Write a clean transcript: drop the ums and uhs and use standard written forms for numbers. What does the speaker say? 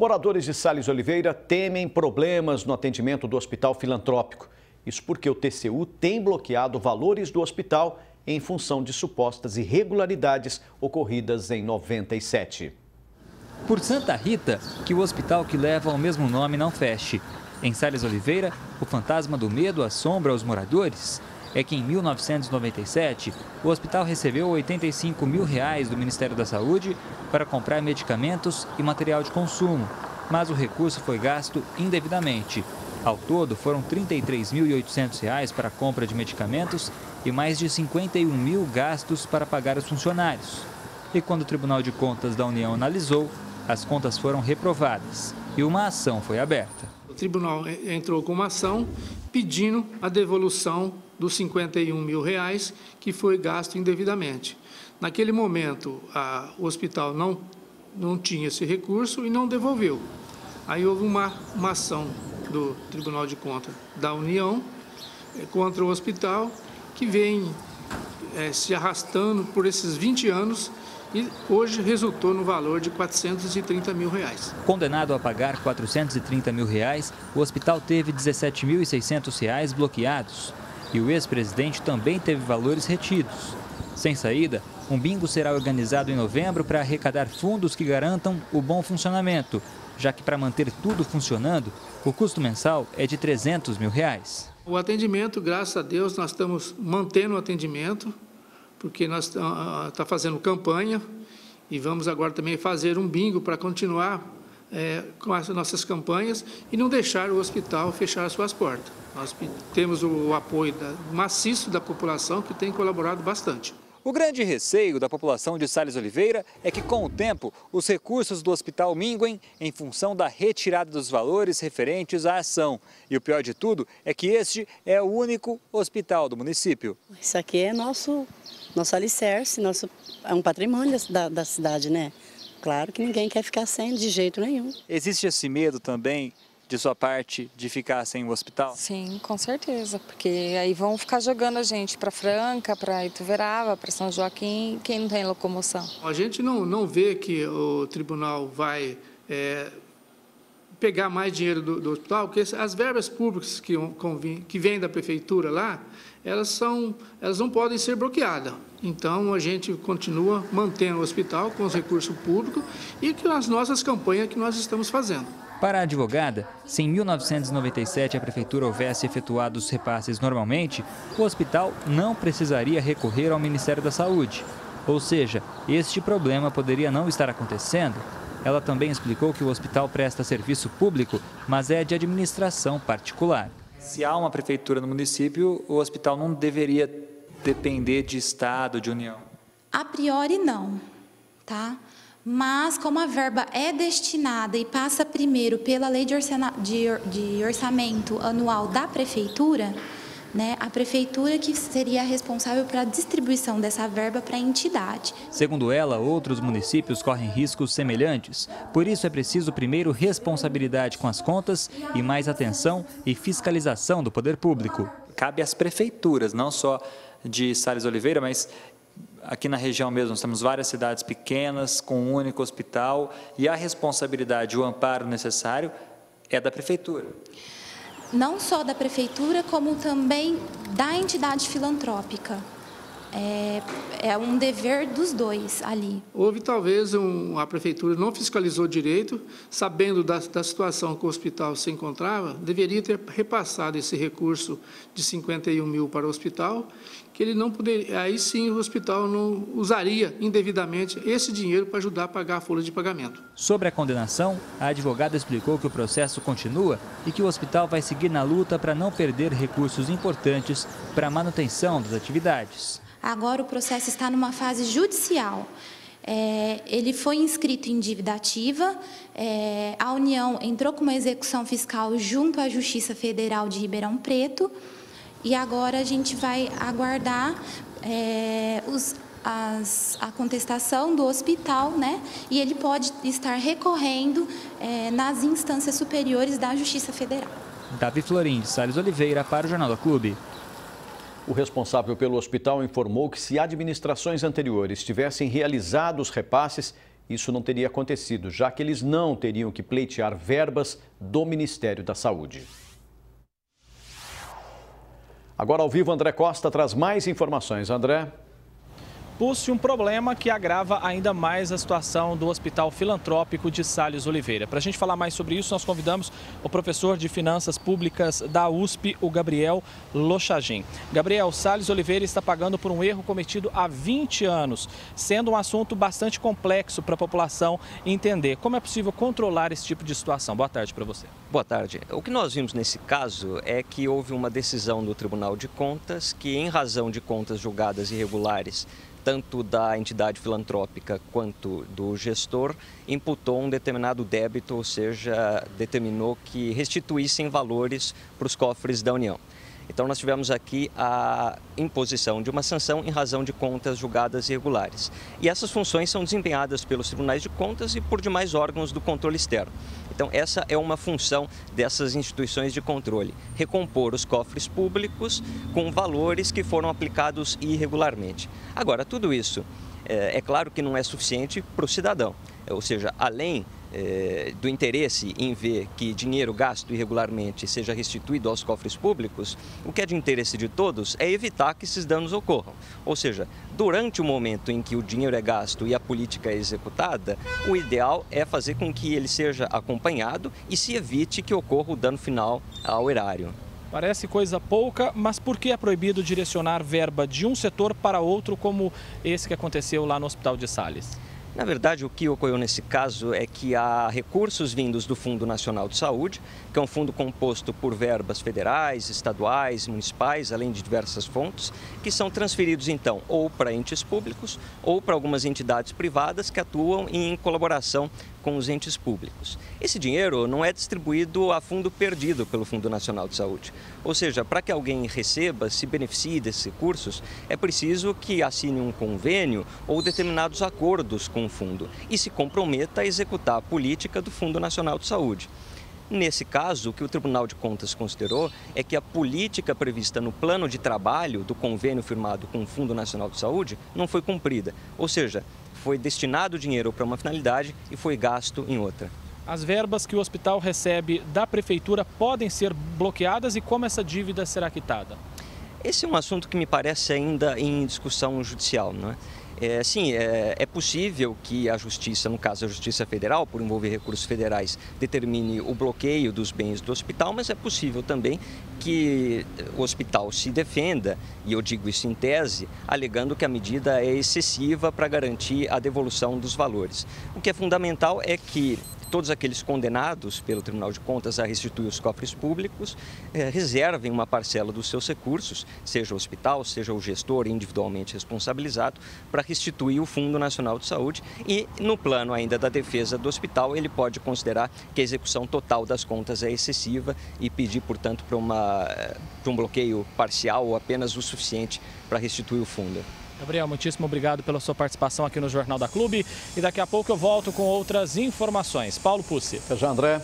Moradores de Sales Oliveira temem problemas no atendimento do Hospital Filantrópico. Isso porque o TCU tem bloqueado valores do hospital em função de supostas irregularidades ocorridas em 97. Por Santa Rita, que o hospital que leva o mesmo nome não feche. Em Sales Oliveira, o fantasma do medo assombra os moradores. É que em 1997, o hospital recebeu R$ 85 mil do Ministério da Saúde para comprar medicamentos e material de consumo, mas o recurso foi gasto indevidamente. Ao todo, foram R$ 33.800 para a compra de medicamentos e mais de R$ 51 mil gastos para pagar os funcionários. E quando o Tribunal de Contas da União analisou, as contas foram reprovadas e uma ação foi aberta. O tribunal entrou com uma ação pedindo a devolução dos R$ 51 mil que foi gasto indevidamente. Naquele momento, o hospital não tinha esse recurso e não devolveu. Aí houve uma ação do Tribunal de Contas da União contra o hospital, que vem se arrastando por esses 20 anos e hoje resultou no valor de R$ 430 mil. Condenado a pagar R$ 430 mil, o hospital teve R$ 17.600 bloqueados. E o ex-presidente também teve valores retidos. Sem saída, um bingo será organizado em novembro para arrecadar fundos que garantam o bom funcionamento, já que para manter tudo funcionando, o custo mensal é de R$ 300 mil. O atendimento, graças a Deus, nós estamos mantendo o atendimento, porque nós estamos fazendo campanha e vamos agora também fazer um bingo para continuar com as nossas campanhas e não deixar o hospital fechar as suas portas. Nós temos o apoio maciço da população, que tem colaborado bastante. O grande receio da população de Sales Oliveira é que, com o tempo, os recursos do hospital minguem em função da retirada dos valores referentes à ação. E o pior de tudo é que este é o único hospital do município. Isso aqui é nosso alicerce, é um patrimônio da cidade, né? Claro que ninguém quer ficar sem de jeito nenhum. Existe esse medo também de sua parte de ficar sem o hospital? Sim, com certeza, porque aí vão ficar jogando a gente para Franca, para Ituverava, para São Joaquim, quem não tem locomoção. A gente não vê que o tribunal vai pegar mais dinheiro do hospital, porque as verbas públicas que vêm da prefeitura lá, elas não podem ser bloqueadas. Então, a gente continua mantendo o hospital com os recursos públicos e com as nossas campanhas que nós estamos fazendo. Para a advogada, se em 1997 a prefeitura houvesse efetuado os repasses normalmente, o hospital não precisaria recorrer ao Ministério da Saúde. Ou seja, este problema poderia não estar acontecendo. Ela também explicou que o hospital presta serviço público, mas é de administração particular. Se há uma prefeitura no município, o hospital não deveria depender de Estado, de União? A priori não, tá? Mas como a verba é destinada e passa primeiro pela lei de orçamento anual da prefeitura, né, a prefeitura que seria responsável pela distribuição dessa verba para a entidade. Segundo ela, outros municípios correm riscos semelhantes. Por isso é preciso primeiro responsabilidade com as contas e mais atenção e fiscalização do poder público. Cabe às prefeituras, não só de Sales Oliveira, mas aqui na região mesmo, nós temos várias cidades pequenas com um único hospital e a responsabilidade, o amparo necessário é da prefeitura. Não só da prefeitura, como também da entidade filantrópica. É um dever dos dois ali. Houve talvez a prefeitura não fiscalizou direito, sabendo da situação que o hospital se encontrava, deveria ter repassado esse recurso de 51 mil para o hospital, que ele não poderia, aí sim o hospital não usaria indevidamente esse dinheiro para ajudar a pagar a folha de pagamento. Sobre a condenação, a advogada explicou que o processo continua e que o hospital vai seguir na luta para não perder recursos importantes para a manutenção das atividades. Agora o processo está numa fase judicial. Ele foi inscrito em dívida ativa, a União entrou com uma execução fiscal junto à Justiça Federal de Ribeirão Preto e agora a gente vai aguardar a contestação do hospital, né? E ele pode estar recorrendo nas instâncias superiores da Justiça Federal. Davi Florim, de Sales Oliveira, para o Jornal da Clube. O responsável pelo hospital informou que se administrações anteriores tivessem realizado os repasses, isso não teria acontecido, já que eles não teriam que pleitear verbas do Ministério da Saúde. Agora, ao vivo, André Costa traz mais informações. André. Pulse um problema que agrava ainda mais a situação do Hospital Filantrópico de Salles Oliveira. Para a gente falar mais sobre isso, nós convidamos o professor de Finanças Públicas da USP, o Gabriel Lochagin. Gabriel, Salles Oliveira está pagando por um erro cometido há 20 anos, sendo um assunto bastante complexo para a população entender. Como é possível controlar esse tipo de situação? Boa tarde para você. Boa tarde. O que nós vimos nesse caso é que houve uma decisão do Tribunal de Contas que, em razão de contas julgadas irregulares, tanto da entidade filantrópica quanto do gestor, imputou um determinado débito, ou seja, determinou que restituíssem valores para os cofres da União. Então, nós tivemos aqui a imposição de uma sanção em razão de contas julgadas irregulares. E essas funções são desempenhadas pelos tribunais de contas e por demais órgãos do controle externo. Então, essa é uma função dessas instituições de controle, recompor os cofres públicos com valores que foram aplicados irregularmente. Agora, tudo isso, é claro que não é suficiente para o cidadão, ou seja, além do interesse em ver que dinheiro gasto irregularmente seja restituído aos cofres públicos, o que é de interesse de todos é evitar que esses danos ocorram. Ou seja, durante o momento em que o dinheiro é gasto e a política é executada, o ideal é fazer com que ele seja acompanhado e se evite que ocorra o dano final ao erário. Parece coisa pouca, mas por que é proibido direcionar verba de um setor para outro, como esse que aconteceu lá no Hospital de Salles? Na verdade, o que ocorreu nesse caso é que há recursos vindos do Fundo Nacional de Saúde, que é um fundo composto por verbas federais, estaduais, municipais, além de diversas fontes, que são transferidos então ou para entes públicos ou para algumas entidades privadas que atuam em colaboração com os entes públicos. Esse dinheiro não é distribuído a fundo perdido pelo Fundo Nacional de Saúde. Ou seja, para que alguém receba, se beneficie desses recursos, é preciso que assine um convênio ou determinados acordos com o fundo e se comprometa a executar a política do Fundo Nacional de Saúde. Nesse caso, o que o Tribunal de Contas considerou é que a política prevista no plano de trabalho do convênio firmado com o Fundo Nacional de Saúde não foi cumprida. Ou seja, foi destinado dinheiro para uma finalidade e foi gasto em outra. As verbas que o hospital recebe da prefeitura podem ser bloqueadas e como essa dívida será quitada? Esse é um assunto que me parece ainda em discussão judicial, não é? Sim, é possível que a Justiça, no caso a Justiça Federal, por envolver recursos federais, determine o bloqueio dos bens do hospital, mas é possível também que o hospital se defenda, e eu digo isso em tese, alegando que a medida é excessiva para garantir a devolução dos valores. O que é fundamental é que todos aqueles condenados pelo Tribunal de Contas a restituir os cofres públicos reservem uma parcela dos seus recursos, seja o hospital, seja o gestor individualmente responsabilizado, para restituir o Fundo Nacional de Saúde e, no plano ainda da defesa do hospital, ele pode considerar que a execução total das contas é excessiva e pedir, portanto, para um bloqueio parcial ou apenas o suficiente para restituir o fundo. Gabriel, muitíssimo obrigado pela sua participação aqui no Jornal da Clube e daqui a pouco eu volto com outras informações. Paulo Pucci. Até já, André.